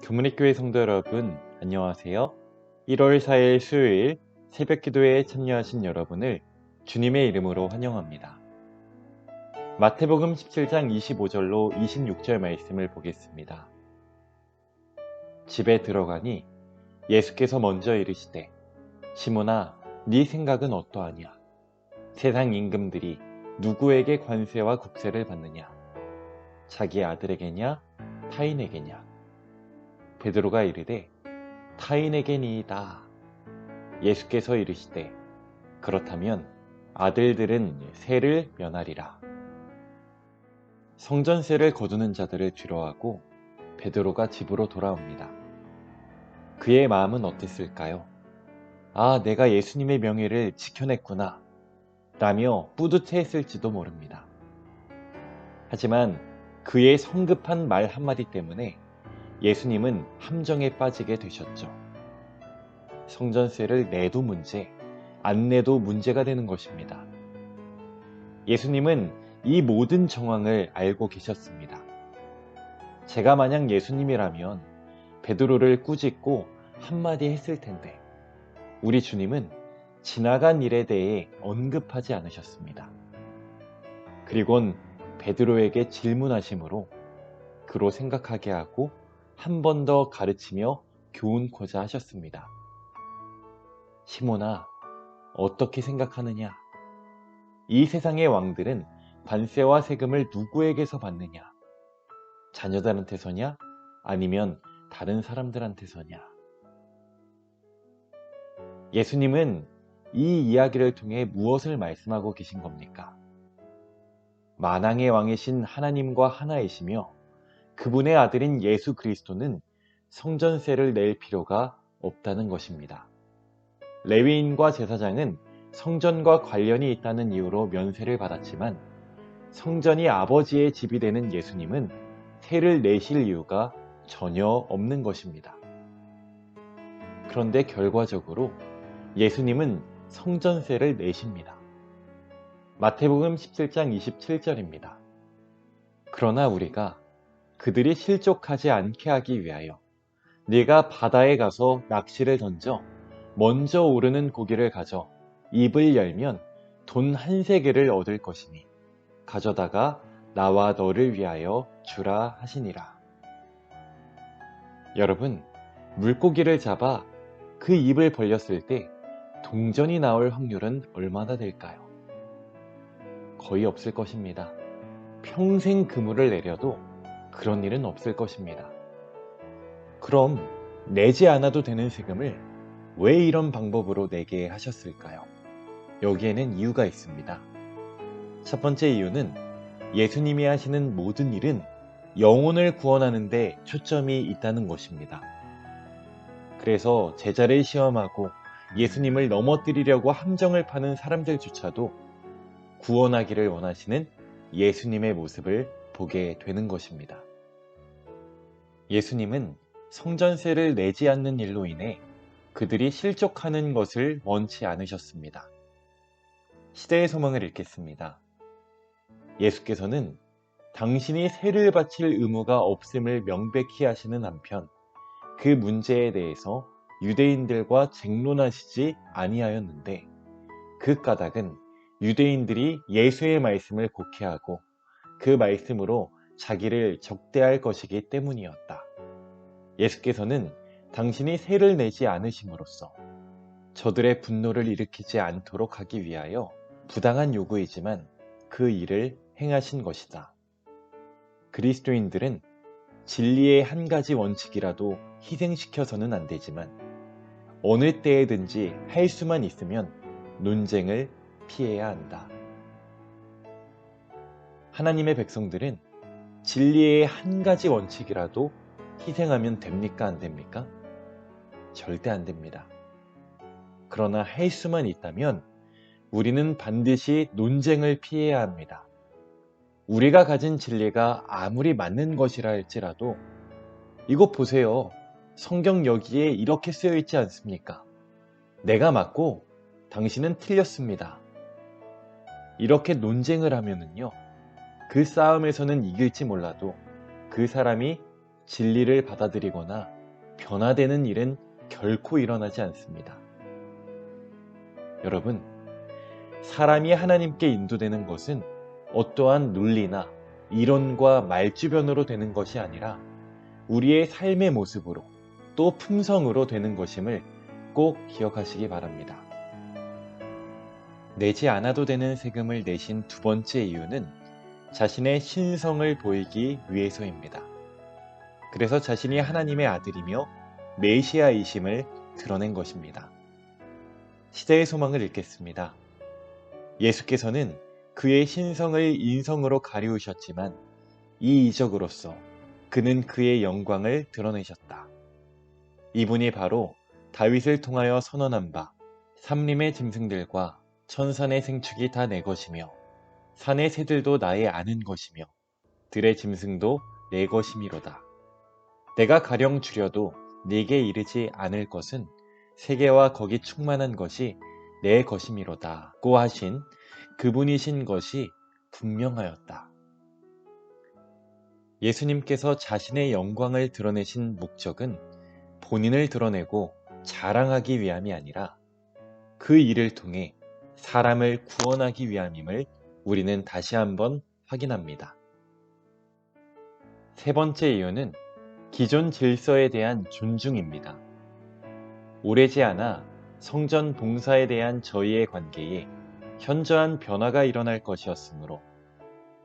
교문의교회 성도 여러분, 안녕하세요. 1월 4일 수요일 새벽 기도에 참여하신 여러분을 주님의 이름으로 환영합니다. 마태복음 17장 25절로 26절 말씀을 보겠습니다. 집에 들어가니 예수께서 먼저 이르시되 시몬아, 네 생각은 어떠하냐? 세상 임금들이 누구에게 관세와 국세를 받느냐? 자기 아들에게냐? 타인에게냐? 베드로가 이르되 타인에게니이다. 예수께서 이르시되 그렇다면 아들들은 세를 면하리라. 성전세를 거두는 자들을 뒤로하고 베드로가 집으로 돌아옵니다. 그의 마음은 어땠을까요? 아, 내가 예수님의 명예를 지켜냈구나 라며 뿌듯해했을지도 모릅니다. 하지만 그의 성급한 말 한마디 때문에 예수님은 함정에 빠지게 되셨죠. 성전세를 내도 문제, 안 내도 문제가 되는 것입니다. 예수님은 이 모든 정황을 알고 계셨습니다. 제가 만약 예수님이라면 베드로를 꾸짖고 한마디 했을 텐데 우리 주님은 지나간 일에 대해 언급하지 않으셨습니다. 그리곤 베드로에게 질문하심으로 그로 생각하게 하고 한 번 더 가르치며 교훈코자 하셨습니다. 시몬아, 어떻게 생각하느냐? 이 세상의 왕들은 관세와 세금을 누구에게서 받느냐? 자녀들한테서냐? 아니면 다른 사람들한테서냐? 예수님은 이 이야기를 통해 무엇을 말씀하고 계신 겁니까? 만왕의 왕이신 하나님과 하나이시며 그분의 아들인 예수 그리스도는 성전세를 낼 필요가 없다는 것입니다. 레위인과 제사장은 성전과 관련이 있다는 이유로 면세를 받았지만 성전이 아버지의 집이 되는 예수님은 세를 내실 이유가 전혀 없는 것입니다. 그런데 결과적으로 예수님은 성전세를 내십니다. 마태복음 17장 27절입니다. 그러나 우리가 그들이 실족하지 않게 하기 위하여 네가 바다에 가서 낚시를 던져 먼저 오르는 고기를 가져 입을 열면 돈 한 세겔을 얻을 것이니 가져다가 나와 너를 위하여 주라 하시니라. 여러분, 물고기를 잡아 그 입을 벌렸을 때 동전이 나올 확률은 얼마나 될까요? 거의 없을 것입니다. 평생 그물을 내려도 그런 일은 없을 것입니다. 그럼 내지 않아도 되는 세금을 왜 이런 방법으로 내게 하셨을까요? 여기에는 이유가 있습니다. 첫 번째 이유는 예수님이 하시는 모든 일은 영혼을 구원하는 데 초점이 있다는 것입니다. 그래서 제자를 시험하고 예수님을 넘어뜨리려고 함정을 파는 사람들조차도 구원하기를 원하시는 예수님의 모습을 보게 되는 것입니다. 예수님은 성전세를 내지 않는 일로 인해 그들이 실족하는 것을 원치 않으셨습니다. 시대의 소망을 읽겠습니다. 예수께서는 당신이 세를 바칠 의무가 없음을 명백히 하시는 한편 그 문제에 대해서 유대인들과 쟁론하시지 아니하였는데 그 까닭은 유대인들이 예수의 말씀을 곡해하고 그 말씀으로 자기를 적대할 것이기 때문이었다. 예수께서는 당신이 세를 내지 않으심으로써 저들의 분노를 일으키지 않도록 하기 위하여 부당한 요구이지만 그 일을 행하신 것이다. 그리스도인들은 진리의 한 가지 원칙이라도 희생시켜서는 안 되지만 어느 때에든지 할 수만 있으면 논쟁을 피해야 한다. 하나님의 백성들은 진리의 한 가지 원칙이라도 희생하면 됩니까? 안 됩니까? 절대 안 됩니다. 그러나 할 수만 있다면 우리는 반드시 논쟁을 피해야 합니다. 우리가 가진 진리가 아무리 맞는 것이라 할지라도 이것 보세요. 성경 여기에 이렇게 쓰여 있지 않습니까? 내가 맞고 당신은 틀렸습니다. 이렇게 논쟁을 하면은요, 그 싸움에서는 이길지 몰라도 그 사람이 진리를 받아들이거나 변화되는 일은 결코 일어나지 않습니다. 여러분, 사람이 하나님께 인도되는 것은 어떠한 논리나 이론과 말주변으로 되는 것이 아니라 우리의 삶의 모습으로 또 품성으로 되는 것임을 꼭 기억하시기 바랍니다. 내지 않아도 되는 세금을 내신 두 번째 이유는 자신의 신성을 보이기 위해서입니다. 그래서 자신이 하나님의 아들이며 메시아이심을 드러낸 것입니다. 시대의 소망을 읽겠습니다. 예수께서는 그의 신성을 인성으로 가리우셨지만 이 이적으로서 그는 그의 영광을 드러내셨다. 이분이 바로 다윗을 통하여 선언한 바 삼림의 짐승들과 천산의 생축이 다 내 것이며 산의 새들도 나의 아는 것이며 들의 짐승도 내 것이미로다. 내가 가령 주려도 네게 이르지 않을 것은 세계와 거기 충만한 것이 내 것이미로다 고 하신 그분이신 것이 분명하였다. 예수님께서 자신의 영광을 드러내신 목적은 본인을 드러내고 자랑하기 위함이 아니라 그 일을 통해 사람을 구원하기 위함임을 우리는 다시 한번 확인합니다. 세 번째 이유는 기존 질서에 대한 존중입니다. 오래지 않아 성전 봉사에 대한 저희의 관계에 현저한 변화가 일어날 것이었으므로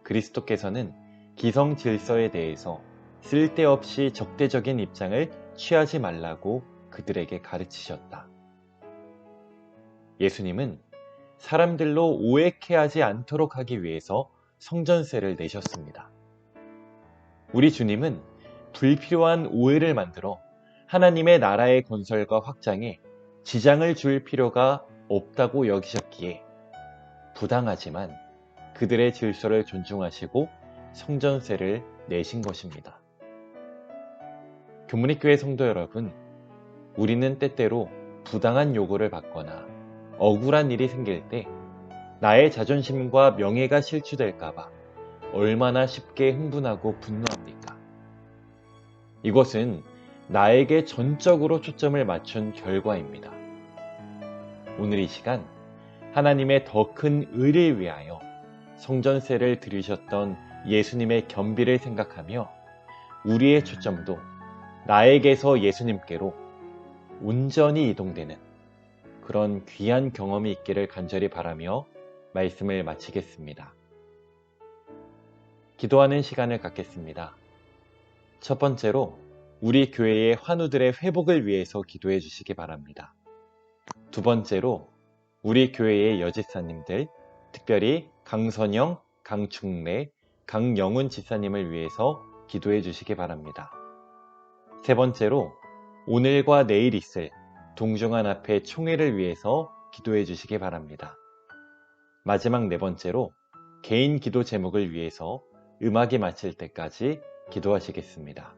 그리스도께서는 기성 질서에 대해서 쓸데없이 적대적인 입장을 취하지 말라고 그들에게 가르치셨다. 예수님은 사람들로 오해케 하지 않도록 하기 위해서 성전세를 내셨습니다. 우리 주님은 불필요한 오해를 만들어 하나님의 나라의 건설과 확장에 지장을 줄 필요가 없다고 여기셨기에 부당하지만 그들의 질서를 존중하시고 성전세를 내신 것입니다. 교문익교회 성도 여러분, 우리는 때때로 부당한 요구를 받거나 억울한 일이 생길 때 나의 자존심과 명예가 실추될까봐 얼마나 쉽게 흥분하고 분노합니까? 이것은 나에게 전적으로 초점을 맞춘 결과입니다. 오늘 이 시간 하나님의 더 큰 의를 위하여 성전세를 드리셨던 예수님의 겸비를 생각하며 우리의 초점도 나에게서 예수님께로 온전히 이동되는 그런 귀한 경험이 있기를 간절히 바라며 말씀을 마치겠습니다. 기도하는 시간을 갖겠습니다. 첫 번째로 우리 교회의 환우들의 회복을 위해서 기도해 주시기 바랍니다. 두 번째로 우리 교회의 여집사님들, 특별히 강선영, 강충래, 강영훈 집사님을 위해서 기도해 주시기 바랍니다. 세 번째로 오늘과 내일 있을 동중한 앞에 총회를 위해서 기도해 주시기 바랍니다. 마지막 네 번째로 개인 기도 제목을 위해서 음악이 마칠 때까지 기도하시겠습니다.